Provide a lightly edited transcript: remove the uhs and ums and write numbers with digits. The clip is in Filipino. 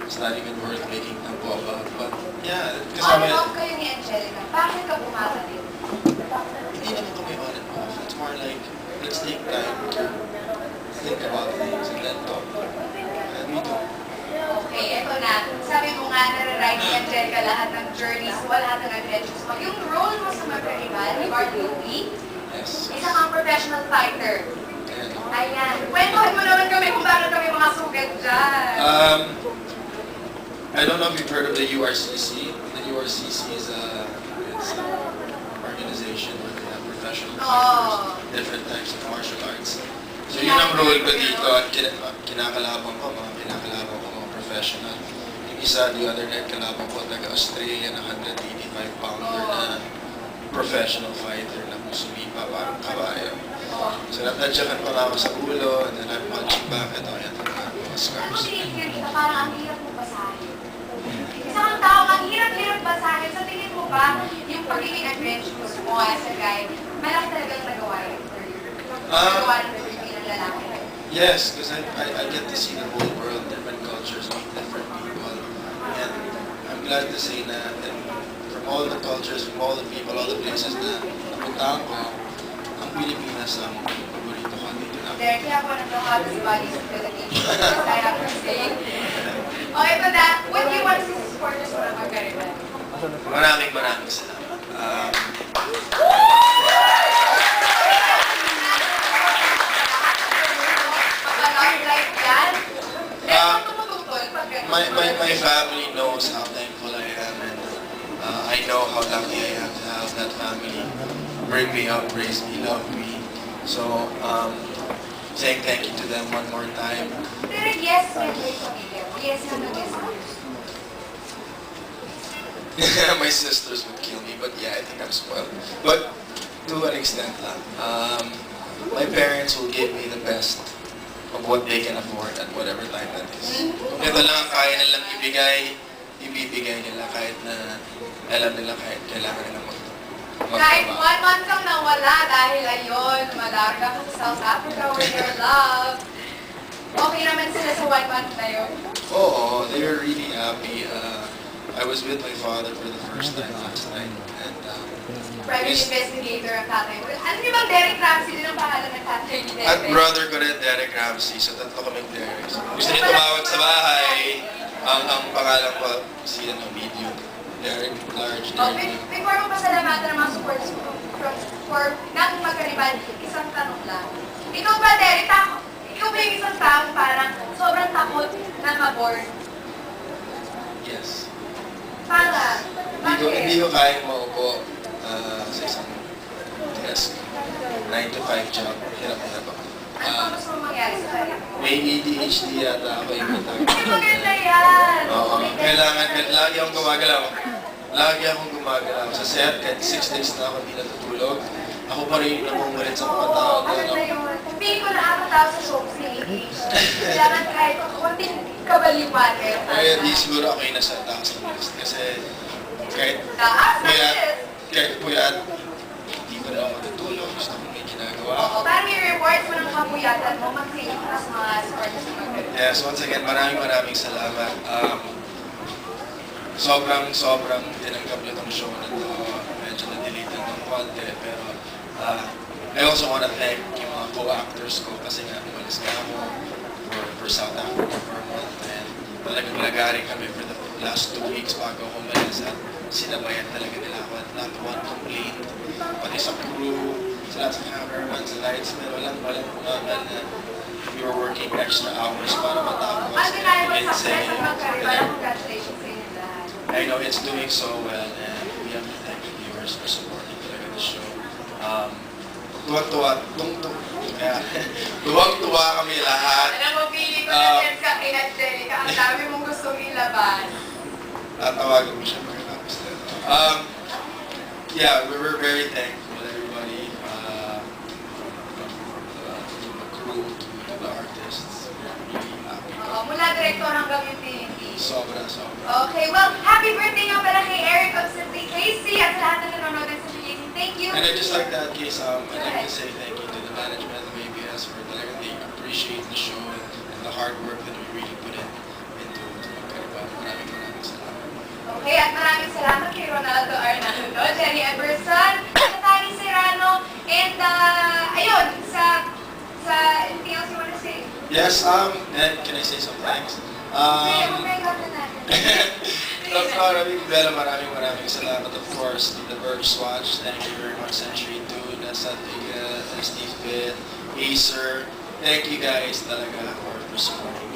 it's not even worth making tampo about. But yeah, On kasama and off kayo ni Angelica. Bakit ka bumabalik? hindi naman kami on and off. It's more like, let's take time to think about things and then talk. And we do. Okay, eto na. Sabi mo nga, nare-ride ni Angelica lahat ng journeys mo, lahat ng adventures mo. Yung role mo sa Magkaiba, ni Bart Louie, Yes. isa kang professional fighter. And, Ayan. Kwentuhan mo naman kami kung bakit kami mga sugat dyan. I don't know if you've heard of the URCC. The URCC is it's an organization where they have professional fighters, different types of martial arts. So yun ang role ko dito at kinakalaban ko mga professional. Yung isa, the other night, kalaban ko taga-Australia na 185-pounder na professional fighter na sumipa parang kabayo. So natadyakan pa nga ako sa ulo and then I'm punching back at yan mga scars. Tingin kita, parang ang hirap mo basahin. Isa kang tao, ang hirap-hirap basahin. Sa tingin mo ba, yung pagiging adventurous mo as a guy, malaki talagang nagawa yun for you? Nagawa rin for you bilang lalaki? Yes, because I get to see the whole world, different cultures, meet different people. And I'm glad to say that from all the cultures, from all the people, all the places na napuntahan ko, ang Pilipinas ang paborito ko dito na. There, kaya po nang the hottest bodies in the Philippines. I have to say. Okay, but that, what do you want to see sa supporters mo ng Magkaiba? Maraming salamat. My family knows how thankful I am, and I know how lucky I am to have that family bring me up, raise me, love me. So, saying thank you to them one more time. Pero yes, may pamilya. Yes, yes. My sisters would kill me, but yeah, I think I'm spoiled. But to an extent lang. My parents will give me the best of what they can afford at whatever time that is. Kung ito lang ang kaya nilang ibibigay nila kahit na alam nila kahit kailangan nila Kahit magtrabaho. 1 month kang nawala dahil ayun, malaga ka sa South Africa with your love. Okay naman sila sa 1 month na yun. Oo, they were really happy. I was with my father for the first time last night. And, Private investigator ang tatay mo. Alam niyo bang Derek Ramsey din ang pangalan ng tatay ni at Derek? brother ko rin, Derek Ramsey. So tatlo kaming Derek. So, gusto niyo tumawag sa bahay. Ang pangalan ko, si video. Derek Large. Oh, before mo pasalamatan ng mga supporters mo for ng Magkaiba, isang tanong lang. Ikaw ba, Derek, ikaw ba yung isang taong parang sobrang takot na ma-board? Yes. Para? Hindi ko kayang maupo sa isang desk. 9 to 5 job. Hirap na ba? Ano ba gusto mo mangyari sa kanya? May ADHD yata ako yung Hindi maganda yan! Oo. Kailangan, lagi akong gumagalaw. Lagi akong gumagalaw. Sa set, kahit 6 days na ako hindi natutulog, ako pa rin namumulit sa mga tao. Maganda yun. Pili ko na ako tao sa shows ni ADHD. Kailangan kahit konting kabaliwan kayo. Kaya di siguro ako yung nasa taas ng list. Kasi kahit Taas na puyat, list. kahit puyat, hindi pa rin ako matutulog. Gusto ko may ginagawa ako. Oo, para may rewards mo ng kapuyatan mo, mag-save ka sa mga supporters mo. Yes, once again, maraming salamat. Sobrang tinanggap niyo itong show na ito. Medyo na-delete ng konti. Pero I also want to thank yung mga co-actors ko kasi nga umalis nga ako for South Africa for a month. And talagang lagari kami for the last 2 weeks bago ako umalis at sinabayan talaga nila ako at not one complaint. Pati sa crew, sa lahat sa cameraman, sa lightsmen, walang umagal na we were working extra hours para matapos. Undeniable And success saying, ng Magkaiba. Congratulations sa inyo lahat. I know it's doing so well and we have to thank the viewers for supporting talaga the show. Tuwang-tuwa kami lahat. Alam mo, pili ko na yan sa kay Angelica. Ang dami mong gustong ilabas. Tatawagan mo siya pagkatapos na ito. Yeah, we were very thankful everybody. From the crew to the artists. Really happy. Mula director hanggang utility. Sobra. Okay, well, happy birthday nga pala kay Eric of Simply Casey at sa lahat na nanonood ng Simply Casey. Thank you. And I just like that case, I'd like to say thank you to the management of ABS for talagang they appreciate the show and the hard work that we really put into Magkaiba. Ronaldo Arnaldo, Jerry Everson, Natali Serrano, and ayun, anything else you want to say? Yes, and can I say some thanks? Mag-break out na natin. Maraming salamat, of course, to the Verge Swatch. Thank you very much, Century 2, Nasa Liga, Steve Pitt, Acer. Thank you guys talaga for supporting